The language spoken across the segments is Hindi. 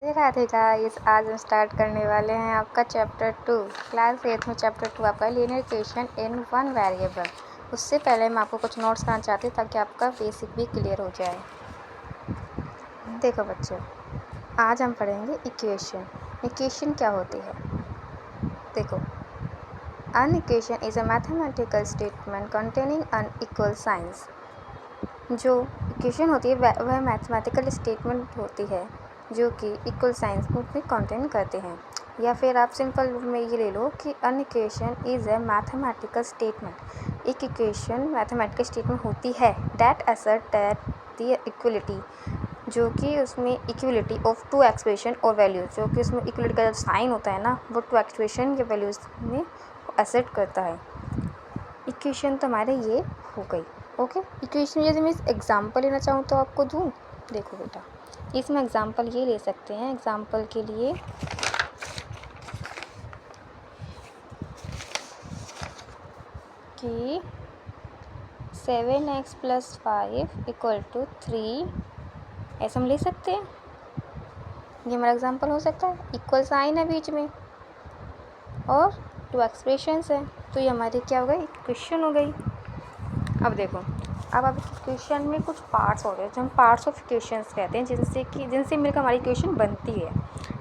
राधे गाइस, आज हम स्टार्ट करने वाले हैं आपका चैप्टर 2 क्लास 8 में। चैप्टर 2 आपका linear equation in one variable. उससे पहले मैं आपको कुछ नोट्स करना चाहती हूँ ताकि आपका बेसिक भी क्लियर हो जाए। देखो बच्चों, आज हम पढ़ेंगे इक्वेशन। इक्वेशन क्या होती है? देखो, an equation is a mathematical statement containing unequal signs। जो इक्वेशन होती है वह मैथमेटिकल स्टेटमेंट होती है जो कि इक्वल साइंस को भी कंटेन करते हैं। या फिर आप सिंपल में ये ले लो कि an equation is a mathematical statement. एक इक्वेशन मैथमेटिकल स्टेटमेंट होती है that assert that the equality, जो कि उसमें इक्वलिटी ऑफ टू एक्सप्रेशन और वैल्यूज, जो कि उसमें इक्वलिटी का जो साइन होता है ना, वो टू एक्सप्रेशन या वैल्यूज में असर्ट करता है। इक्वेशन तो हमारे ये हो गई। ओके, इक्वेशन यदि मैं एग्जांपल लेना चाहूँ तो आपको दूँ। देखो बेटा, इसमें एग्जांपल ये ले सकते हैं। एग्जांपल के लिए कि 7x + 5 = 3, ऐसा हम ले सकते हैं। ये हमारा एग्जांपल हो सकता है। इक्वल साइन है बीच में और टू एक्सप्रेशंस है, तो ये हमारी क्या हो गई? इक्वेशन हो गई। अब देखो, अब इक्वेशन में कुछ पार्ट्स होते हैं जो हम पार्ट्स ऑफ इक्वेशंस कहते हैं, जिनसे मिलकर हमारी इक्वेशन बनती है।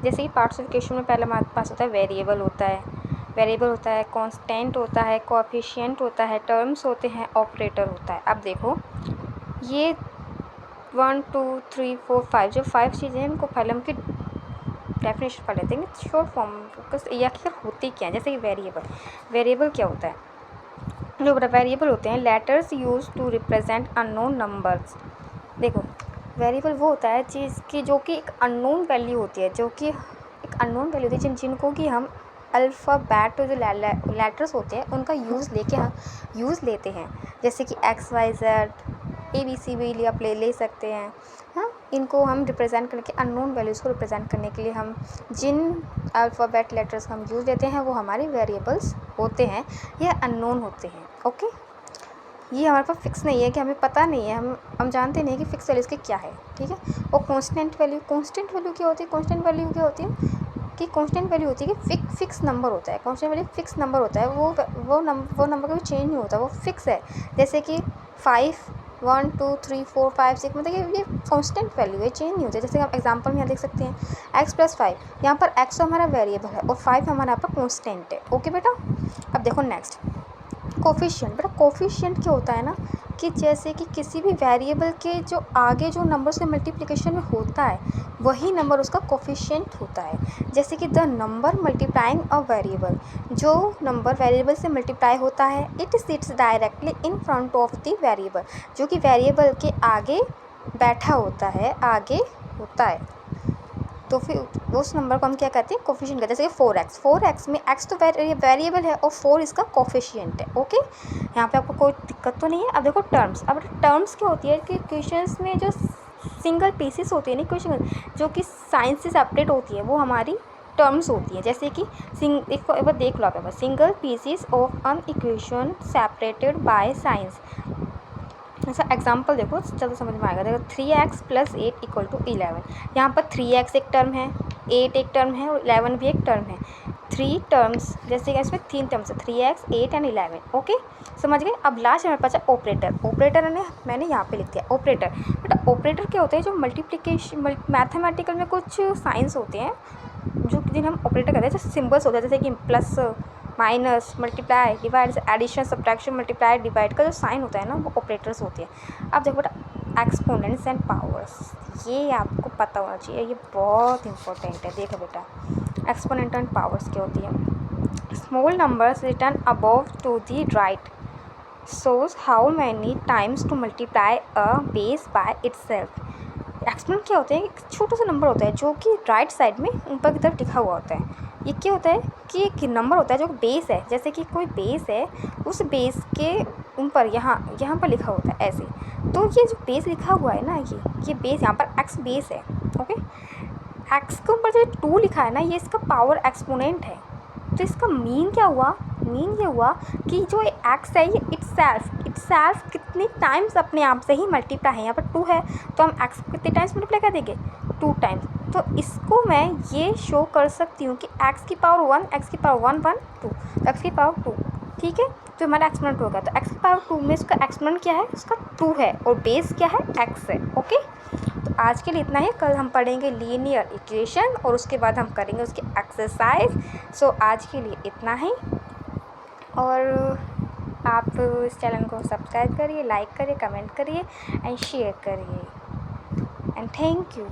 जैसे कि पार्ट्स ऑफ इक्वेशन में पहले हमारे पास होता है वेरिएबल होता है, कांस्टेंट होता है, कोएफिशिएंट होता है, टर्म्स होते हैं, ऑपरेटर होता है। अब देखो, ये 1 2 3 4 5 जो 5 चीज़ें हैं, इनको पहले हम की डेफिनेशन पढ़ लेते हैं। शॉर्ट फॉर्म या आखिर होती क्या है। जैसे कि वेरिएबल क्या होता है? जो वेरिएबल होते हैं letters use to represent unknown numbers. देखो, वेरिएबल वो होता है चीज़ की जो कि एक अननोन वैल्यू होती है, जिनको कि हम अल्फ़ाबेट जो लेटर्स होते हैं उनका यूज़ लेते हैं। जैसे कि XYZ ABCD आप ले सकते हैं। हाँ, इनको हम रिप्रेजेंट करके अननोन वैल्यूज़ को रिप्रेजेंट करने के लिए हम जिन अल्फ़ाबेट लेटर्स हम यूज़ लेते हैं वो हमारे वेरिएबल्स होते हैं या अननोन होते हैं। ओके, ये हमारे पास फिक्स नहीं है कि हमें पता नहीं है, हम जानते नहीं कि फिक्स वैल्यूज़ के क्या है। ठीक है। और कांस्टेंट वैल्यू क्या होती है? कांस्टेंट वैल्यू होती है कि फिक्स नंबर होता है। कांस्टेंट वैल्यू फिक्स नंबर होता है, वो नंबर कभी चेंज नहीं होता, वो फिक्स है। जैसे कि 5 1 2 3 4 5 6, मतलब ये कांस्टेंट वैल्यू है, चेंज नहीं होता। जैसे आप एग्जांपल में यहाँ देख सकते हैं x + 5, यहाँ पर x तो हमारा वेरिएबल है और 5 हमारा यहाँ पर कांस्टेंट है। ओके बेटा, अब देखो नेक्स्ट कोफिशिएंट। बेटा कोफिशिएंट क्या होता है ना, कि जैसे कि किसी भी वेरिएबल के जो आगे जो नंबर उसके मल्टीप्लिकेशन में होता है वही नंबर उसका कोफिशिएंट होता है। जैसे कि the number multiplying a variable, जो नंबर वेरिएबल से मल्टीप्लाई होता है, it sits directly in front of the variable, जो कि वेरिएबल के आगे बैठा होता है, तो फिर उस नंबर को हम क्या कहते हैं? कोफिशिएंट कहते हैं। जैसे कि 4x में x तो वेरिएबल है और 4 इसका कोफिशिएंट है। ओके, यहाँ पे आपको कोई दिक्कत तो नहीं है। अब देखो टर्म्स। अब टर्म्स क्या होती है कि इक्वेशंस में जो सिंगल पीसेस होती है ना इक्वेशन, जो कि साइन से सेपरेट होती है, वो हमारी टर्म्स होती है। जैसे कि एक बार देख लो आप, single pieces of an equation separated by science. ऐसा एग्जाम्पल देखो, ज़्यादा समझ में आएगा। देखो 3x + 8 = 11। यहाँ पर 3x एक टर्म है, 8 एक टर्म है और 11 भी एक टर्म है। 3 टर्म्स, जैसे कि इसमें 3 टर्म्स है, 3x 8 एंड 11। ओके, समझ गए। अब लास्ट हमारे पास है ऑपरेटर मैंने यहाँ पे लिख दिया ऑपरेटर। बट ऑपरेटर क्या होते हैं? जो मल्टीप्लिकेशन मैथमेटिकल में कुछ साइंस होते हैं जो जिन्हें हम ऑपरेटर कहते हैं, जो सिम्बल्स होते हैं, जैसे कि plus minus multiply divide, addition subtraction multiply divide का जो साइन होता है ना, वो ऑपरेटर्स होते हैं। अब देखो बेटा एक्सपोनेंट्स एंड पावर्स, ये आपको पता होना चाहिए, ये बहुत इंपॉर्टेंट है। देखो बेटा, एक्सपोनेंट एंड पावर्स क्या होती है? Small numbers written above to the right shows how many times to multiply a base by itself। Exponent क्या होते हैं? एक छोटा सा नंबर होता है जो कि राइट साइड में ऊपर की तरफ लिखा हुआ होता है। ये क्या होता है कि एक नंबर होता है जो बेस है, जैसे कि कोई बेस है, उस बेस के ऊपर यहाँ पर लिखा होता है ऐसे। तो ये जो बेस लिखा हुआ है ना, ये बेस, यहाँ पर एक्स बेस है। ओके, एक्स के ऊपर जो 2 लिखा है ना, ये इसका पावर एक्सपोनेंट है। तो इसका मीन क्या हुआ? मीन ये हुआ कि जो एक्स है ये इट्सेल्फ कितनी टाइम्स अपने आप से ही मल्टीप्लाई है। यहाँ पर 2 है तो हम एक्स को कितने टाइम्स मल्टीप्लाई कर देंगे? 2 टाइम्स। तो इसको मैं ये शो कर सकती हूँ कि एक्स की पावर 1, एक्स की पावर 1 1 2, एक्स की पावर 2, ठीक है। तो हमारा एक्सपोनेंट होगा, तो एक्स की पावर 2 में इसका एक्सपोनेंट क्या है, उसका 2 है और बेस क्या है, एक्स है। ओके, तो आज के लिए इतना ही। कल हम पढ़ेंगे लीनियर इक्वेशन और उसके बाद हम करेंगे उसकी एक्सरसाइज। सो आज के लिए इतना ही, और आप इस चैनल को सब्सक्राइब करिए, लाइक करिए, कमेंट करिए एंड शेयर करिए, एंड थैंक यू।